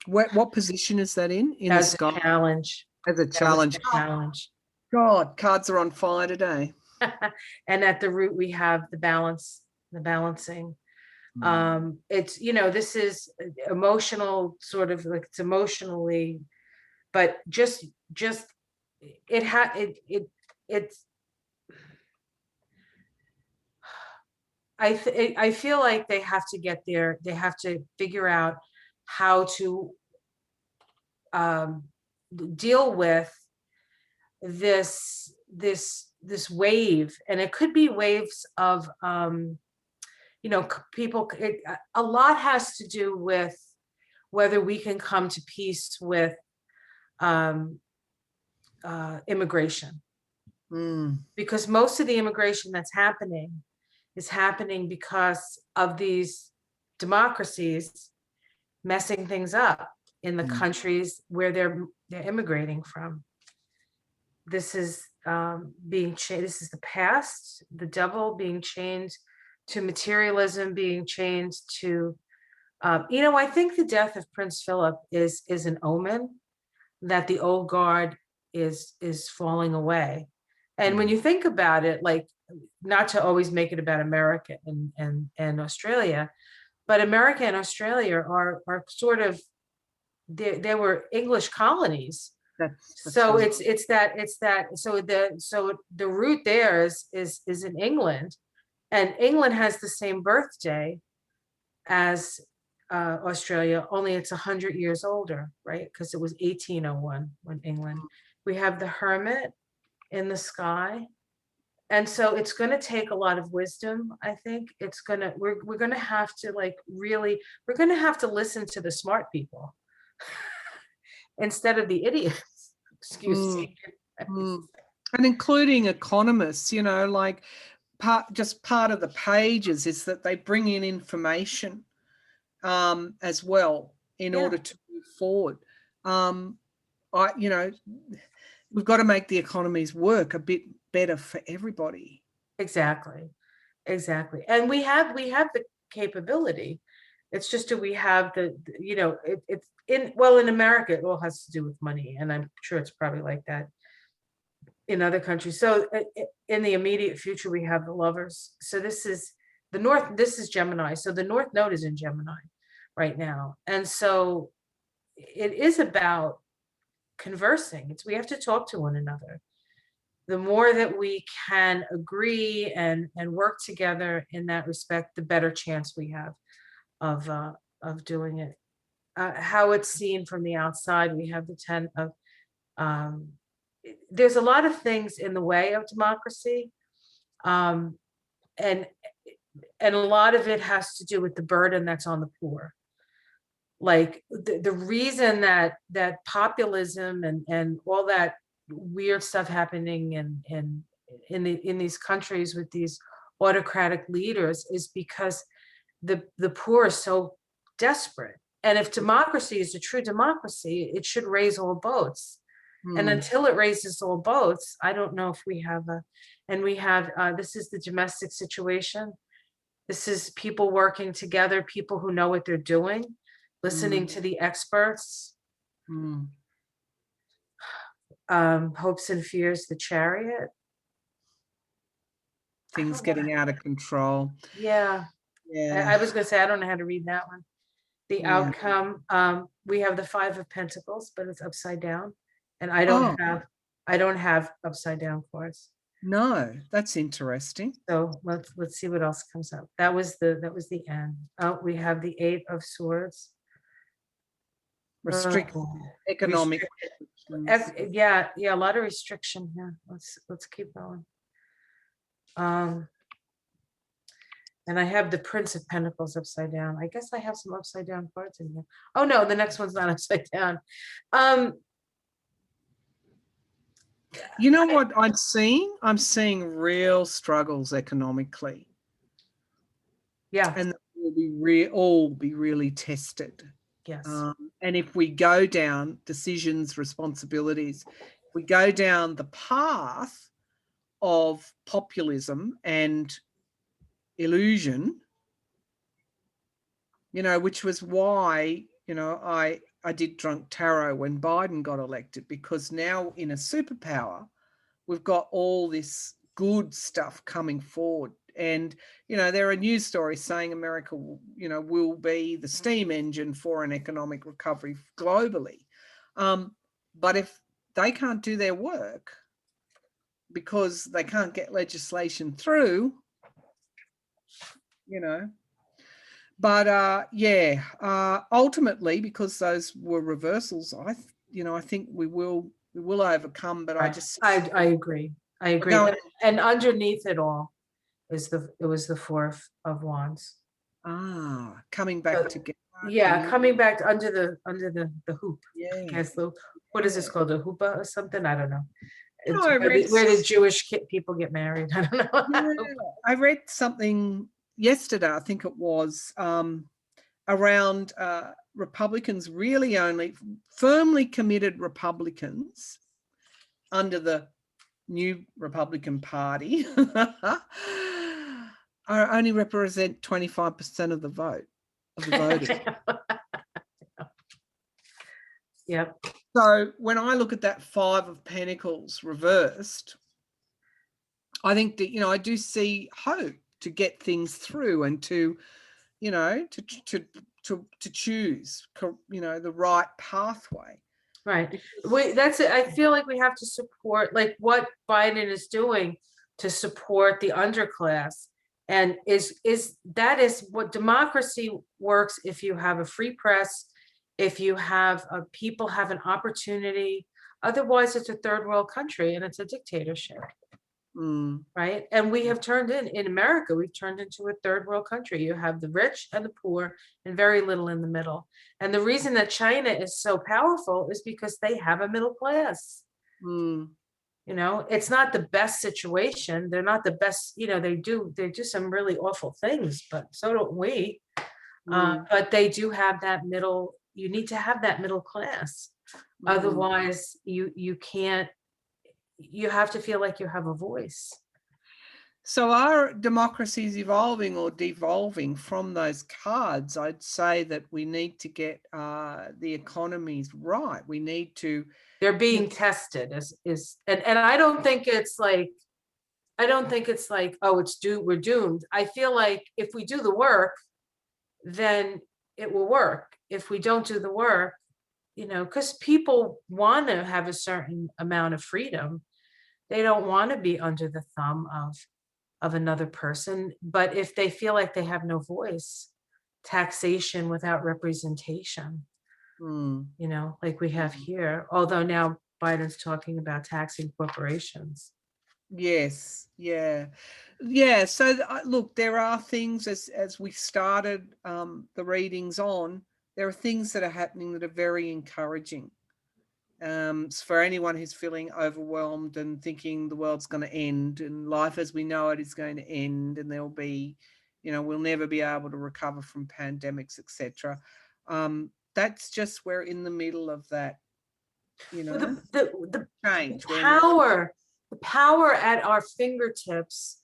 What position is that in As the sky? A challenge. As a challenge. Challenge. God, cards are on fire today. And at the root we have the balancing. It's this is emotional, sort of like it's emotionally, but just it's I feel like they have to get there. They have to figure out how to deal with this wave, and it could be waves of people. A lot has to do with whether we can come to peace with immigration, because most of the immigration that's happening is happening because of these democracies messing things up in the countries where they're immigrating from. This is being changed. This is the past, the devil being changed to materialism, being changed to, I think the death of Prince Philip is an omen that the old guard is falling away. And when you think about it, like, not to always make it about America and Australia, but America and Australia are sort of, they were English colonies. That's so right. it's that so the root there is in England, and England has the same birthday as Australia, only it's 100 years older, right? Because it was 1801 when England. We have the Hermit in the sky, and so it's going to take a lot of wisdom. I think we're going to have to, like, really, we're going to have to listen to the smart people instead of the idiots. Excuse me. And including economists, like part of the pages is that they bring in information as well in Yeah, order to move forward. I, you know, we've got to make the economies work a bit better for everybody. exactly. Exactly. And we have the capability. It's just, do we have it's in America, it all has to do with money. And I'm sure it's probably like that in other countries. So in the immediate future, we have the lovers. So this is the North, this is Gemini. So the North Node is in Gemini right now. And so it is about conversing. We have to talk to one another. The more that we can agree and work together in that respect, the better chance we have of doing it. How it's seen from the outside, we have the 10 of um, there's a lot of things in the way of democracy, um, and a lot of it has to do with the burden that's on the poor. Like the reason that populism and all that weird stuff happening in these countries with these autocratic leaders is because the poor are so desperate. And if democracy is a true democracy, it should raise all boats. And until it raises all boats, I don't know if we have this is the domestic situation. This is people working together, people who know what they're doing, listening to the experts. Hopes and fears, the chariot. Things getting out of control. Yeah. Yeah. I was going to say, I don't know how to read that one. The Yeah. outcome, we have the 5 of Pentacles, but it's upside down. And I Oh, don't have upside down cards. no, that's interesting. So let's see what else comes up. That was the end. We have the 8 of Swords. Restrict economic. Yeah, a lot of restriction here. Let's keep going. And I have the Prince of Pentacles upside down. I guess I have some upside down cards in here. Oh no, the next one's not upside down. You know what I'm seeing? I'm seeing real struggles economically. Yeah. And will all be really tested. Yes. And if we go down decisions, responsibilities, if we go down the path of populism and illusion, which was why, I did Drunk Tarot when Biden got elected, because now in a superpower, we've got all this good stuff coming forward. And, there are news stories saying America, will be the steam engine for an economic recovery globally. But if they can't do their work because they can't get legislation through, but ultimately, because those were reversals, I think we will overcome. But I agree. And underneath it all it was the 4 of Wands. Coming back together. Yeah, coming back under the hoop. Yeah. What is this called? A hoopah or something? I don't know. It's where the Jewish people get married. I don't know. Yeah, I read something yesterday, I think it was, around Republicans, really only firmly committed Republicans under the new Republican Party only represent 25% of the vote, of the voters. Yep. So when I look at that 5 of Pentacles reversed, I think that, I do see hope to get things through and to, to choose, the right pathway. Right. That's it. I feel like we have to support, like what Biden is doing to support the underclass. And is what democracy works. If you have a free press, if you have people have an opportunity, otherwise it's a third world country and it's a dictatorship. Right. And we have turned in America, we've turned into a third world country. You have the rich and the poor and very little in the middle. And the reason that China is so powerful is because they have a middle class. You know, it's not the best situation. They're not the best, you know, they do some really awful things, but so don't we. Mm, But they do have that middle, you need to have that middle class. mm. Otherwise, you can't, you have to feel like you have a voice. So are democracies evolving or devolving from those cards? I'd say that we need to get the economies right. We need to, They're you being tested and I don't think it's like, I don't think it's like, oh, we're doomed. I feel like if we do the work, then it will work. If we don't do the work, you know, because people want to have a certain amount of freedom. They don't want to be under the thumb of another person. But if they feel like they have no voice, taxation without representation, mm, you know, like we have mm. here. Although now Biden's talking about taxing corporations. Yes, yeah. Yeah, so look, there are things as we started the readings on, there are things that are happening that are very encouraging. For anyone who's feeling overwhelmed and thinking the world's going to end and life as we know it is going to end and there'll be, we'll never be able to recover from pandemics, etc. That's just we're in the middle of that, Well, the change. the power at our fingertips,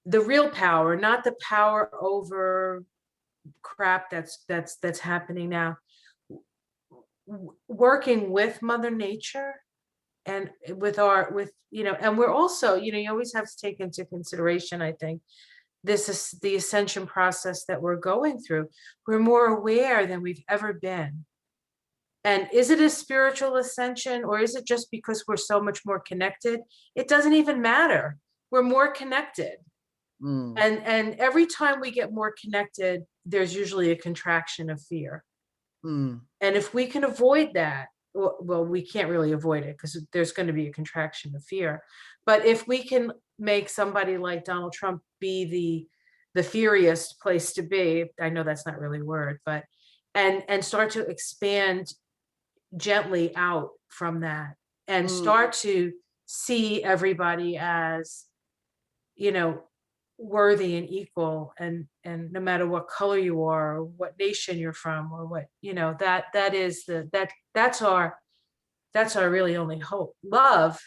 the real power, not the power over crap that's happening now. Working with Mother Nature and with you know, and we're also, you know, you always have to take into consideration, I think, this is the ascension process that we're going through. We're more aware than we've ever been. And is it a spiritual ascension or is it just because we're so much more connected? It doesn't even matter. We're more connected. Mm, And every time we get more connected, there's usually a contraction of fear. mm, And if we can avoid that, well, we can't really avoid it because there's going to be a contraction of fear. But if we can make somebody like Donald Trump be the feariest place to be, I know that's not really a word, but and start to expand gently out from that and mm, start to see everybody as, you know, worthy and equal, and no matter what color you are or what nation you're from or what, you know, that is that's our really only hope. Love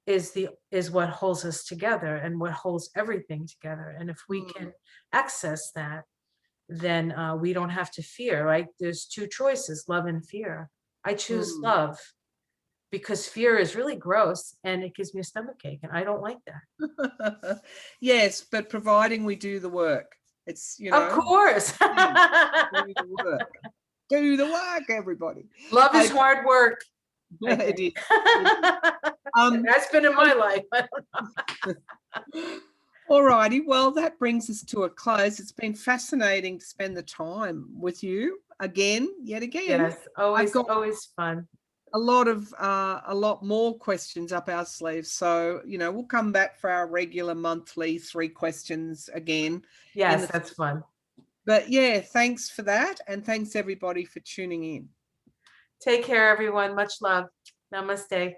is what holds us together and what holds everything together, and if we mm, can access that, then we don't have to fear. Right, there's two choices, love and fear. I choose mm. love because fear is really gross and it gives me a stomach ache and I don't like that. Yes, but providing we do the work. It's, Of course. do the work. Do the work, everybody. Love is Okay, hard work, I it think. is. It is. Um, That's been in my life. all righty. Well, that brings us to a close. It's been fascinating to spend the time with you yet again. Yes, I've always, got always fun. a lot more questions up our sleeves. So, we'll come back for our regular monthly 3 questions again in Yes, the that's fun. but yeah, thanks for that. And thanks everybody for tuning in. Take care, everyone. Much love. Namaste.